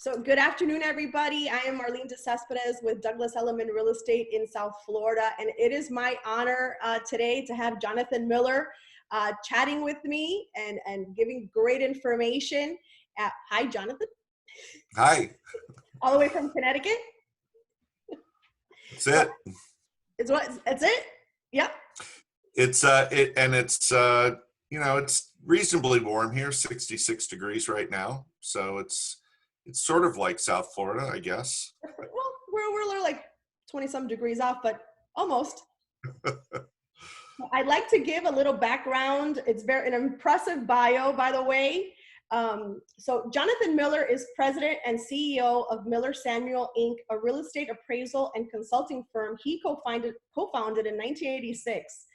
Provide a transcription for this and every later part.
So good afternoon, everybody. I am Marlene de Cespedes with Douglas Elliman Real Estate in South Florida. And it is my honor today to have Jonathan Miller chatting with me and giving great information. Hi, Jonathan. Hi. All the way from Connecticut. That's it. That's it? Yep. It's it's reasonably warm here, 66 degrees right now. So it's sort of like South Florida, I guess. Well, we're like 20 some degrees off, but almost. I'd like to give a little background. It's an impressive bio, by the way. So Jonathan Miller is president and CEO of Miller Samuel Inc., a real estate appraisal and consulting firm he co-founded in 1986.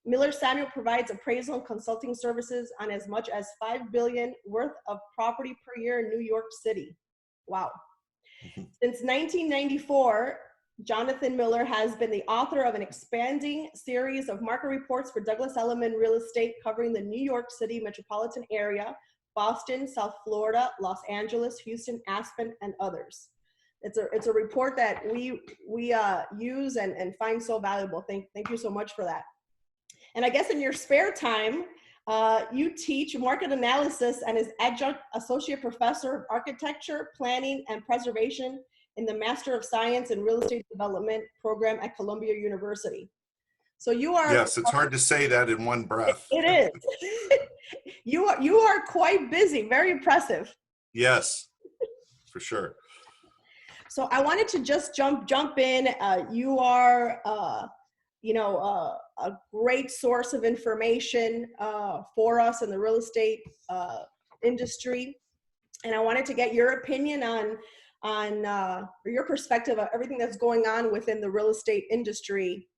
Miller Samuel provides appraisal and consulting services on as much as $5 billion worth of property per year in New York City. Wow. Since 1994, Jonathan Miller has been the author of an expanding series of market reports for Douglas Elliman Real Estate covering the New York City metropolitan area, Boston, South Florida, Los Angeles, Houston, Aspen, and others. It's a report that we use and find so valuable. Thank you so much for that. And I guess in your spare time, you teach market analysis and is adjunct associate professor of architecture, planning, and preservation in the Master of Science in Real Estate Development program at Columbia University. So you are— Yes, it's hard to say that in one breath. It is. You are quite busy, very impressive. Yes, for sure. So I wanted to just jump in. You are a great source of information for us in the real estate industry. And I wanted to get your opinion on your perspective of everything that's going on within the real estate industry,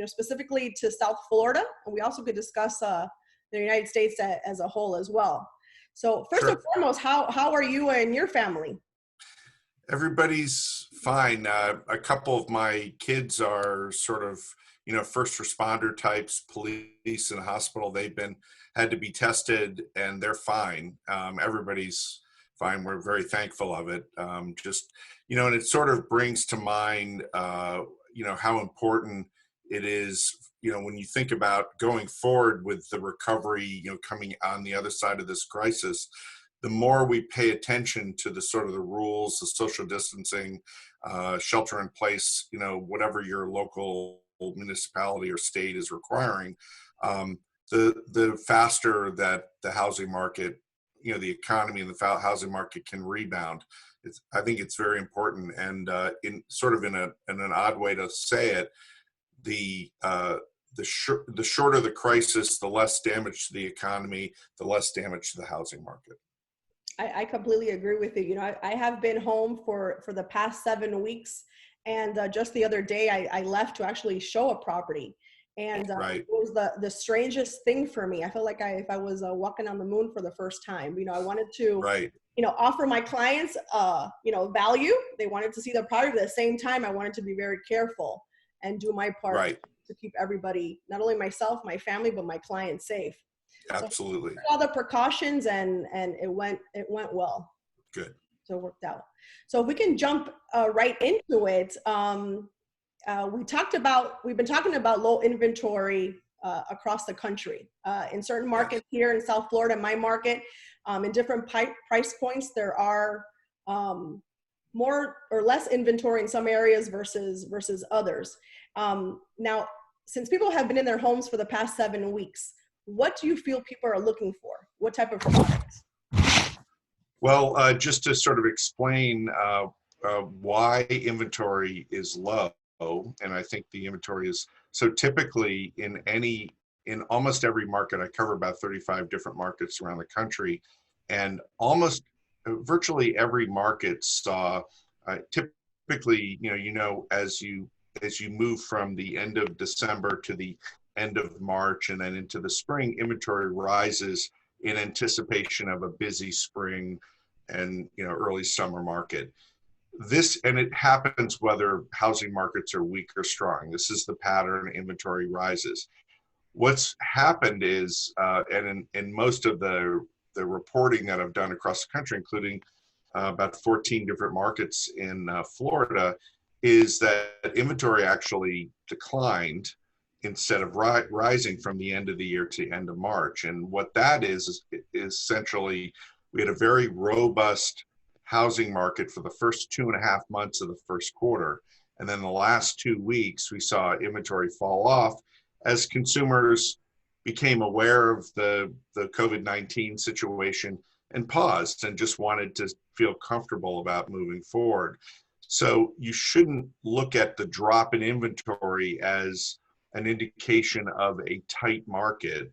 specifically to South Florida. And we also could discuss the United States as a whole as well. So first and foremost, how are you and your family? Everybody's fine. A couple of my kids are sort of, first responder types, police in the hospital. They've had to be tested and they're fine. Everybody's fine. We're very thankful of it. And it sort of brings to mind, how important it is, when you think about going forward with the recovery, coming on the other side of this crisis, the more we pay attention to the sort of the rules, the social distancing, shelter in place, whatever your local municipality or state is requiring, the faster that the housing market, the economy and the housing market can rebound. I think it's very important. And in an odd way to say it, the shorter the crisis, the less damage to the economy, the less damage to the housing market. I completely agree with you. I have been home for the past 7 weeks, and just the other day I left to actually show a property, and it was the strangest thing for me. I felt like if I was walking on the moon for the first time. I wanted to offer my clients value. They wanted to see the product. At the same time, I wanted to be very careful and do my part to keep everybody, not only myself, my family, but my clients safe. Absolutely. So all the precautions and it went well. Good. So it worked out. So if we can jump right into it, we've been talking about low inventory across the country. In certain markets here in South Florida, my market, in different price points, there are more or less inventory in some areas versus others. Now, since people have been in their homes for the past 7 weeks, what do you feel people are looking for? What type of products? Well, just to sort of explain why inventory is low, and I think the inventory is, so typically in almost every market, I cover about 35 different markets around the country, and virtually every market saw typically, as you move from the end of December to the end of March and then into the spring, inventory rises in anticipation of a busy spring and early summer market. And it happens whether housing markets are weak or strong. This is the pattern. Inventory rises. What's happened is, and in most of the reporting that I've done across the country, including about 14 different markets in Florida, is that inventory actually declined instead of rising from the end of the year to the end of March. And what that is essentially, we had a very robust housing market for the first 2.5 months of the first quarter. And then the last 2 weeks, we saw inventory fall off as consumers became aware of the COVID-19 situation and paused and just wanted to feel comfortable about moving forward. So you shouldn't look at the drop in inventory as an indication of a tight market.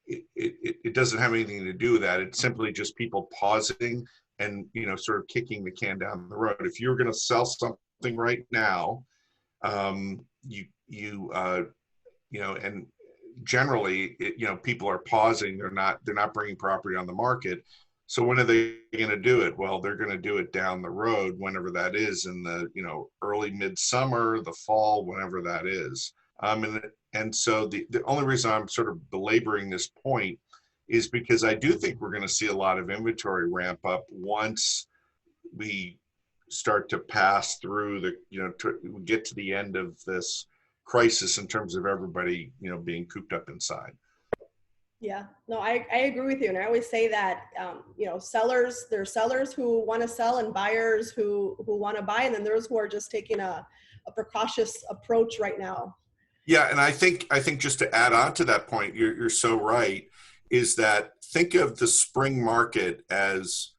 It doesn't have anything to do with that. It's simply just people pausing and, you know, sort of kicking the can down the road. If you're going to sell something right now, you know, and generally, you know, people are pausing. They're not bringing property on the market. So when are they going to do it? Well, they're going to do it down the road, whenever that is, in the, you know, early midsummer, the fall, whenever that is. And so the only reason I'm sort of belaboring this point is because I do think we're going to see a lot of inventory ramp up once we start to pass through the, you know, to get to the end of this crisis in terms of everybody, you know, being cooped up inside. Yeah, no, I agree with you. And I always say that, you know, there are sellers who want to sell and buyers who want to buy. And then there's who are just taking a precautious approach right now. Yeah. And I think just to add on to that point, you're so right, is that think of the spring market as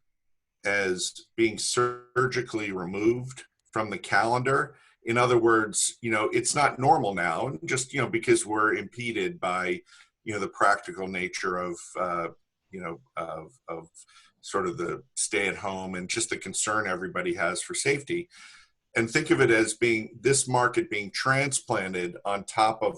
being surgically removed from the calendar. In other words, you know, it's not normal now, just, you know, because we're impeded by, you know, the practical nature of, you know, of sort of the stay at home and just the concern everybody has for safety. And think of it as being this market being transplanted on top of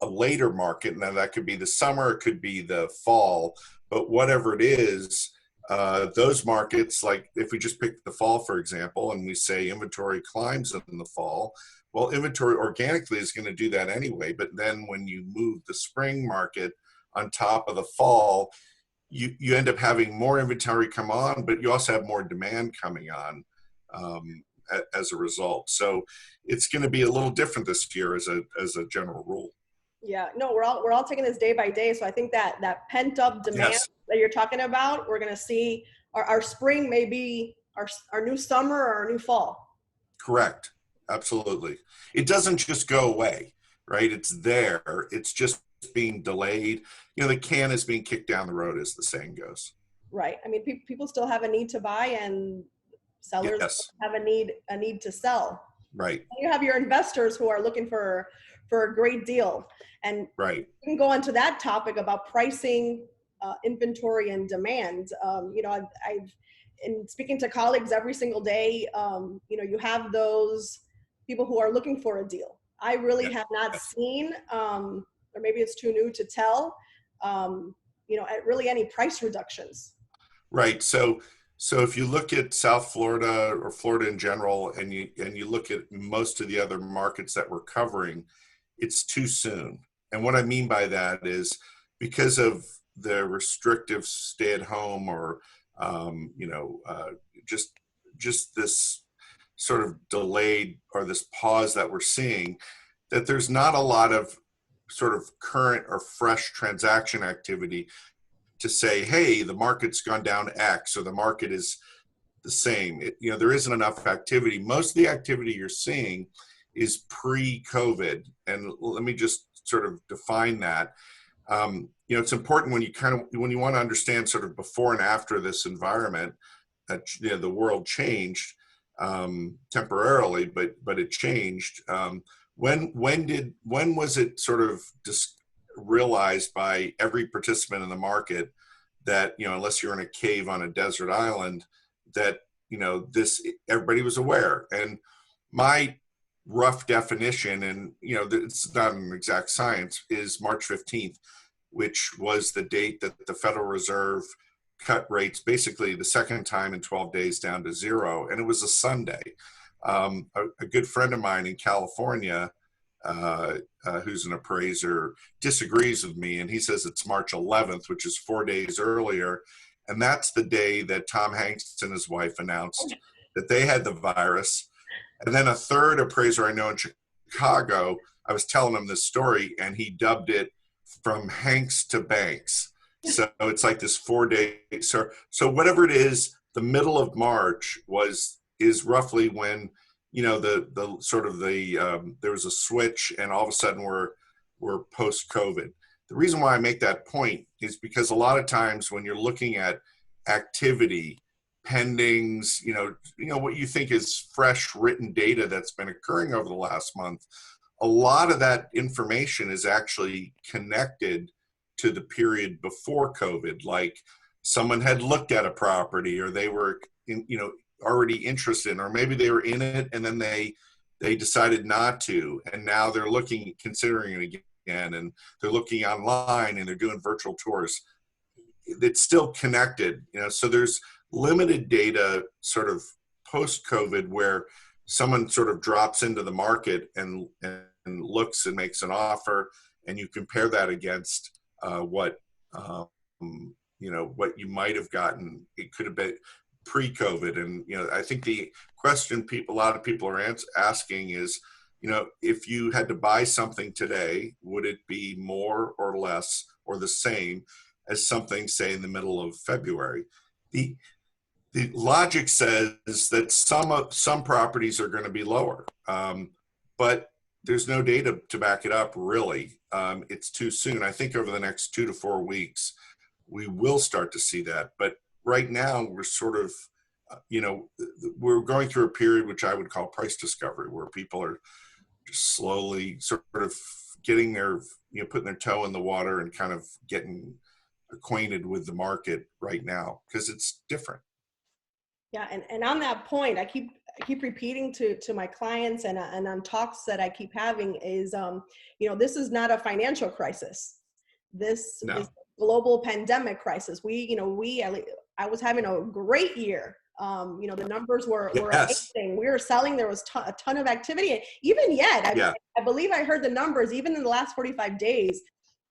a later market. Now that could be the summer, it could be the fall, but whatever it is, those markets, like if we just pick the fall, for example, and we say inventory climbs in the fall, well, inventory organically is going to do that anyway. But then when you move the spring market on top of the fall, you end up having more inventory come on, but you also have more demand coming on as a result. So it's going to be a little different this year as a general rule. Yeah, no, we're all taking this day by day. So I think that pent up demand Yes. that you're talking about, we're going to see our spring may be our new summer or our new fall. Correct. Absolutely. It doesn't just go away, right? It's there. It's just being delayed. You know, the can is being kicked down the road, as the saying goes. Right. I mean, people still have a need to buy, and sellers Yes. have a need to sell. Right. And you have your investors who are looking for a great deal. And Right. we can go on to that topic about pricing, inventory, and demand. You know, I've in speaking to colleagues every single day, you know, you have those people who are looking for a deal. I really have not seen, or maybe it's too new to tell, you know, really any price reductions. Right. So if you look at South Florida or Florida in general, and you look at most of the other markets that we're covering, it's too soon. And what I mean by that is because of the restrictive stay at home, or you know, just this sort of delayed, or this pause that we're seeing, that there's not a lot of sort of current or fresh transaction activity to say, hey, the market's gone down X, or the market is the same. You know, there isn't enough activity. Most of the activity you're seeing is pre-COVID. And let me just sort of define that. You know, it's important when you want to understand sort of before and after this environment, that, you know, the world changed temporarily, but it changed. When was it sort of just realized by every participant in the market that, you know, unless you're in a cave on a desert island, that, you know, everybody was aware? And my rough definition, and, you know, it's not an exact science, is March 15th, which was the date that the Federal Reserve cut rates basically the second time in 12 days down to zero. And it was a Sunday. A good friend of mine in California, who's an appraiser, disagrees with me, and he says it's March 11th, which is 4 days earlier. And that's the day that Tom Hanks and his wife announced that they had the virus. And then a third appraiser I know in Chicago, I was telling him this story, and he dubbed it From Hanks to Banks. So it's like this 4-day. So whatever it is, the middle of March is roughly when, you know, the sort of there was a switch, and all of a sudden we're post COVID. The reason why I make that point is because a lot of times when you're looking at activity, pendings, you know what you think is fresh written data that's been occurring over the last month, a lot of that information is actually connected to the period before COVID. Like someone had looked at a property, or they were already interested in, or maybe they were in it and then they decided not to, and now they're considering it again, and they're looking online and they're doing virtual tours. It's still connected, so there's limited data sort of post-COVID where someone sort of drops into the market and looks and makes an offer, and you compare that against what you might have gotten. It could have been pre-COVID. And I think the question a lot of people are asking is, if you had to buy something today, would it be more or less or the same as something, say, in the middle of February? The logic says that some properties are going to be lower, but there's no data to back it up, really. It's too soon. I think over the next 2 to 4 weeks, we will start to see that. But right now, we're sort of, we're going through a period which I would call price discovery, where people are just slowly sort of getting putting their toe in the water and kind of getting acquainted with the market right now, because it's different. Yeah, and on that point, I keep repeating to my clients and on talks that I keep having is, this is not a financial crisis. This is a global pandemic crisis. I was having a great year. The numbers were amazing. We were selling. There was a ton of activity. Even yet, I believe I heard the numbers. Even in the last 45 days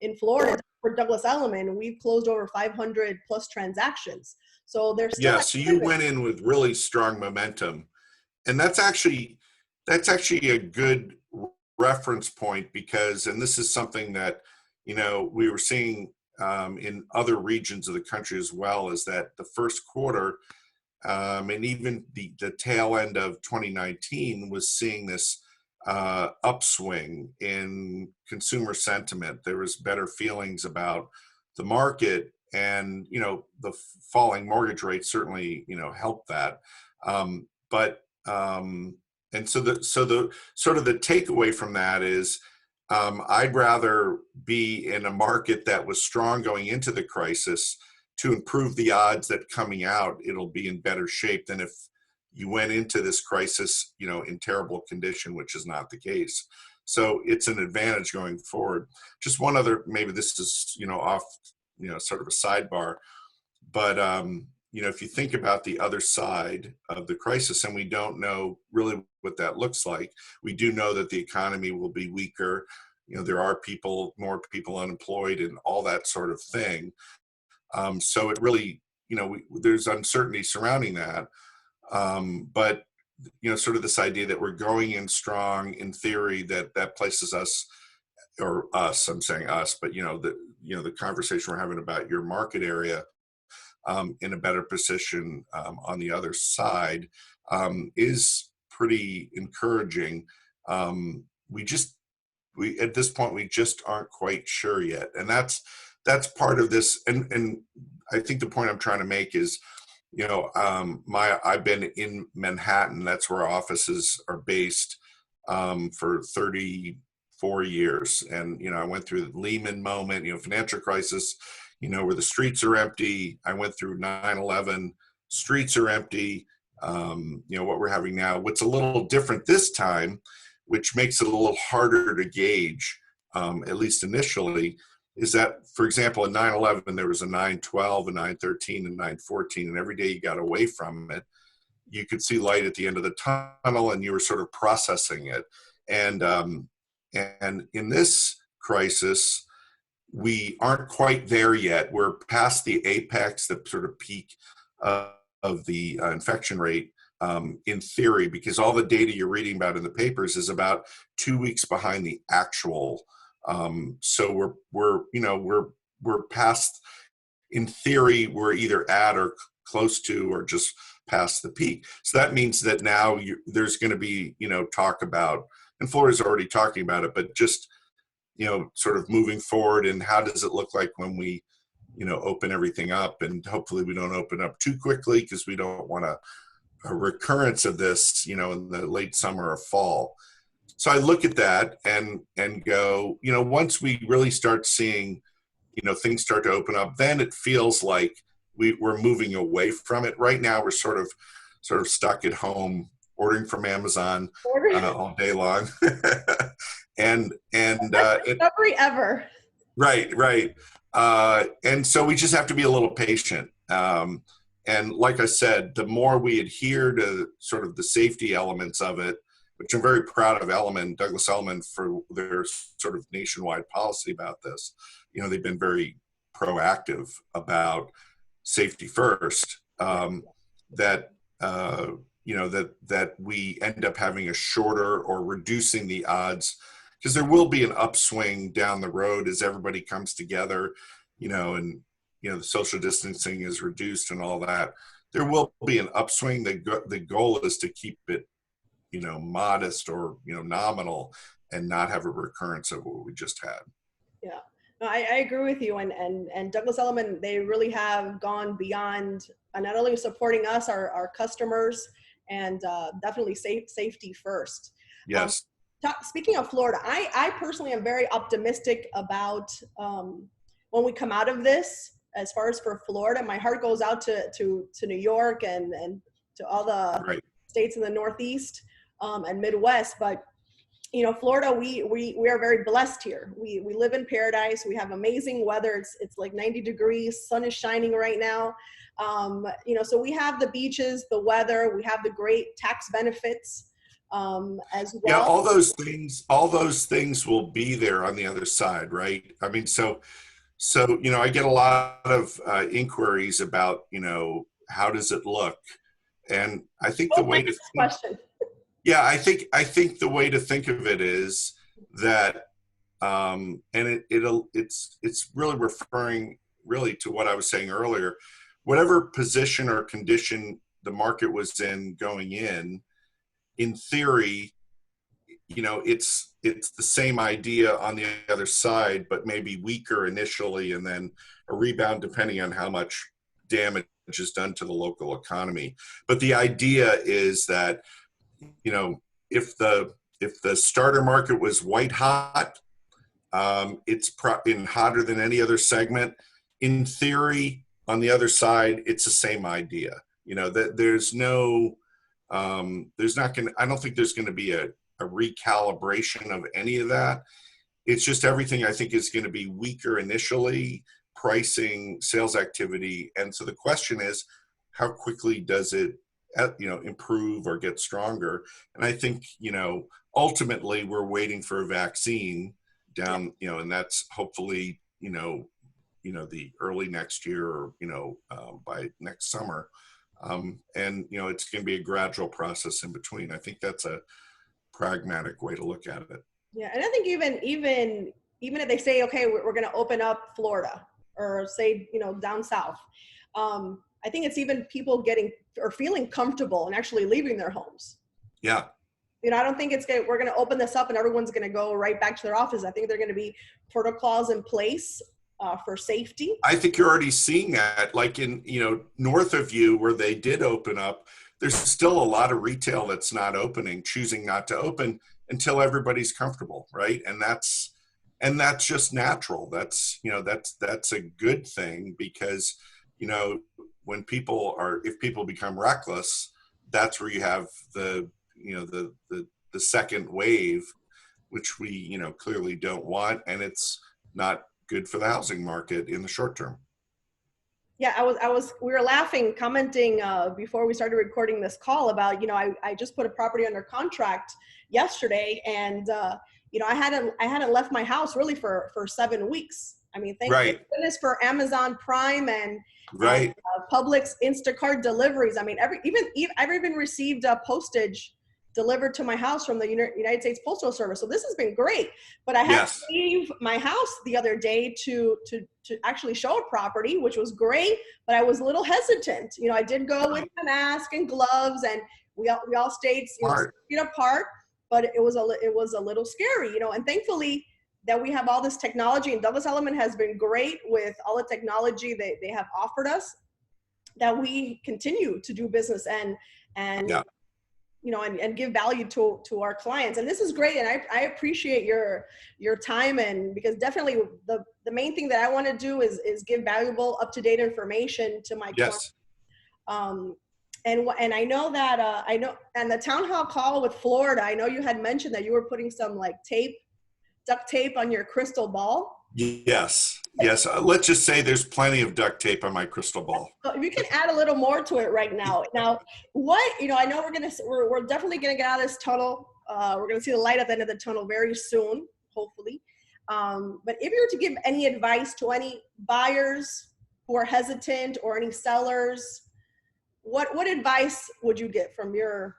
in Florida for Douglas Elliman, we've closed over 500 plus transactions. So there's still so you went in with really strong momentum, and that's actually a good reference point, because, and this is something that we were seeing in other regions of the country as well, is that the first quarter and even the tail end of 2019 was seeing this upswing in consumer sentiment. There was better feelings about the market, and the falling mortgage rates certainly helped that. And so the sort of the takeaway from that is, I'd rather be in a market that was strong going into the crisis to improve the odds that coming out it'll be in better shape than if you went into this crisis in terrible condition, which is not the case. So it's an advantage going forward. Just one other, maybe this is off sort of a sidebar, but if you think about the other side of the crisis, and we don't know really what that looks like, we do know that the economy will be weaker. There are more people unemployed and all that sort of thing. So it really, there's uncertainty surrounding that. But sort of this idea that we're going in strong, in theory, that places us, or us, I'm saying us, but the conversation we're having about your market area, in a better position on the other side, is pretty encouraging. We at this point, we just aren't quite sure yet, and that's part of this. And I think the point I'm trying to make is, I've been in Manhattan. That's where our offices are based, for 34 years. And, I went through the Lehman moment, financial crisis, where the streets are empty. I went through 9/11, streets are empty. What we're having now, what's a little different this time, which makes it a little harder to gauge, at least initially, is that, for example, in 9/11, there was a 9/12, a 9/13, and 9/14, and every day you got away from it, you could see light at the end of the tunnel, and you were sort of processing it. And in this crisis, we aren't quite there yet. We're past the apex, the sort of peak of the infection rate, in theory, because all the data you're reading about in the papers is about 2 weeks behind the actual. So we're past. In theory, we're either at or close to, or just past the peak. So that means that now there's going to be, talk about, and Florida's already talking about it, but just, sort of moving forward, and how does it look like when we, open everything up, and hopefully we don't open up too quickly, because we don't want a recurrence of this, in the late summer or fall. So I look at that and go, once we really start seeing, things start to open up, then it feels like we're moving away from it. Right now, we're sort of stuck at home, ordering from Amazon all day long, and discovery ever. Right. And so we just have to be a little patient. And like I said, the more we adhere to sort of the safety elements of it, which I'm very proud of Douglas Elliman, for their sort of nationwide policy about this. They've been very proactive about safety first, that we end up having a shorter, or reducing the odds, because there will be an upswing down the road as everybody comes together, and the social distancing is reduced and all that. There will be an upswing. The goal is to keep it, modest, or, nominal, and not have a recurrence of what we just had. Yeah, no, I agree with you. And Douglas Elliman, they really have gone beyond not only supporting us, our customers, and definitely safety first. Yes. Speaking of Florida, I personally am very optimistic about when we come out of this. As far as for Florida, my heart goes out to New York and to all the states in the Northeast and Midwest. But Florida, we are very blessed here. We live in paradise. We have amazing weather. It's like 90 degrees. Sun is shining right now. So we have the beaches, the weather. We have the great tax benefits as well. Yeah, all those things will be there on the other side, right? I mean, so I get a lot of inquiries about, how does it look? And I think the way to question. Yeah, I think the way to think of it is that, and it's really referring really to what I was saying earlier. Whatever position or condition the market was in going in theory, it's the same idea on the other side, but maybe weaker initially, and then a rebound depending on how much damage is done to the local economy. But the idea is that, if the starter market was white hot, it's in hotter than any other segment. In theory, on the other side, it's the same idea. That I don't think there's going to be a recalibration of any of that. It's just everything, I think, is going to be weaker initially, pricing, sales activity. And so the question is, how quickly does it improve or get stronger? And I think, ultimately we're waiting for a vaccine down, and that's hopefully, the early next year, or, by next summer. And, it's going to be a gradual process in between. I think that's a pragmatic way to look at it. Yeah. And I think even if they say, okay, we're going to open up Florida, or say, down south, I think it's even people getting or feeling comfortable and actually leaving their homes. Yeah. I don't think we're going to open this up and everyone's going to go right back to their office. I think they're going to be protocols in place for safety. I think you're already seeing that, like in, north of you, where they did open up, there's still a lot of retail that's not opening, choosing not to open until everybody's comfortable. Right. And that's just natural. That's a good thing, because, when if people become reckless, that's where you have the second wave, which we, clearly don't want. And it's not good for the housing market in the short term. Yeah, we were laughing, commenting before we started recording this call about, I just put a property under contract yesterday, and, I hadn't left my house really for 7 weeks. I mean, thank Right. goodness for Amazon Prime and Right. Publix Instacart deliveries. I mean, I've even received postage delivered to my house from the United States Postal Service. So this has been great. But I had to Yes. leave my house the other day to actually show a property, which was great. But I was a little hesitant. You know, I did go with my mask and gloves, and we all stayed 6 feet apart. But it was a little scary, you know. And thankfully that we have all this technology, and Douglas Elliman has been great with all the technology they have offered us, that we continue to do business and Yeah. you know, and give value to our clients. And this is great. And I appreciate your time, and because definitely the main thing that I want to do is give valuable, up-to-date information to my clients. And I know that and the town hall call with Florida, I know you had mentioned that you were putting some like duct tape on your crystal ball. Yes. Yes. Let's just say there's plenty of duct tape on my crystal ball. So if you can add a little more to it right now. Now, what, you know, I know we're definitely going to get out of this tunnel. We're going to see the light at the end of the tunnel very soon, hopefully. But if you were to give any advice to any buyers who are hesitant or any sellers, what advice would you get from your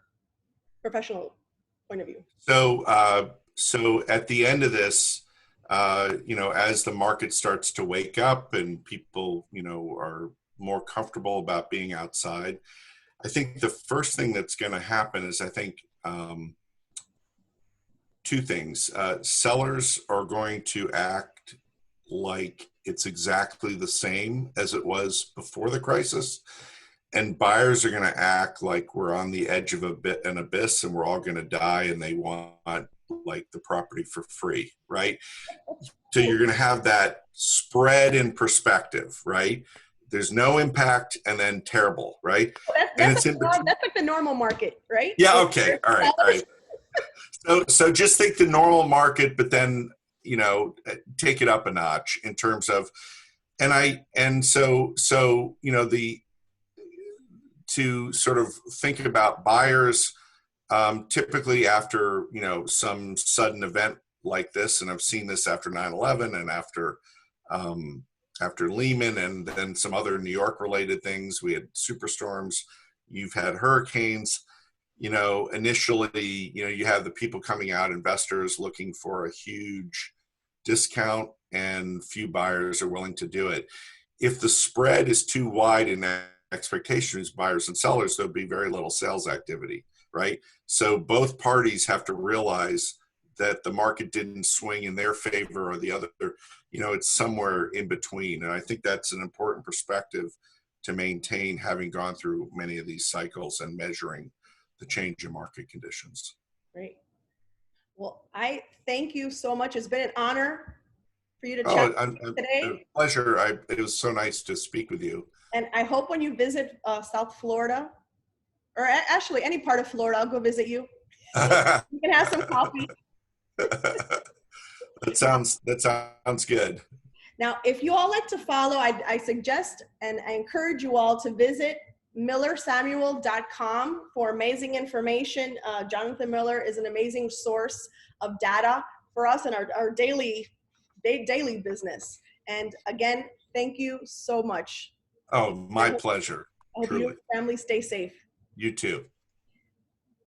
professional point of view? So at the end of this, you know, as the market starts to wake up and people, you know, are more comfortable about being outside, I think the first thing that's going to happen is, I think, two things. Sellers are going to act like it's exactly the same as it was before the crisis. And buyers are going to act like we're on the edge of an abyss and we're all going to die, and they want like the property for free, right? So you're going to have that spread in perspective, right? There's no impact and then terrible, right? That's like the normal market, right? Yeah. Okay. All right. So just think the normal market, but then, you know, take it up a notch in terms of, so you know, to sort of think about buyers, typically after, you know, some sudden event like this, and I've seen this after 9/11 and after Lehman, and then some other New York related things. We had superstorms, you've had hurricanes. You know, initially, you know, you have the people coming out, investors looking for a huge discount, and few buyers are willing to do it. If the spread is too wide in expectations, buyers and sellers, there'll be very little sales activity, right? So both parties have to realize that the market didn't swing in their favor or the other, you know, it's somewhere in between. And I think that's an important perspective to maintain, having gone through many of these cycles and measuring the change in market conditions. Great. Well, I thank you so much. It's been an honor for you to chat today. A pleasure. It was so nice to speak with you. And I hope when you visit South Florida, or actually any part of Florida, I'll go visit you. You can have some coffee. That sounds good. Now, if you all like to follow, I suggest and I encourage you all to visit millersamuel.com for amazing information. Jonathan Miller is an amazing source of data for us in our daily business. And again, thank you so much. Oh, my pleasure. I hope you and your family stay safe. You too.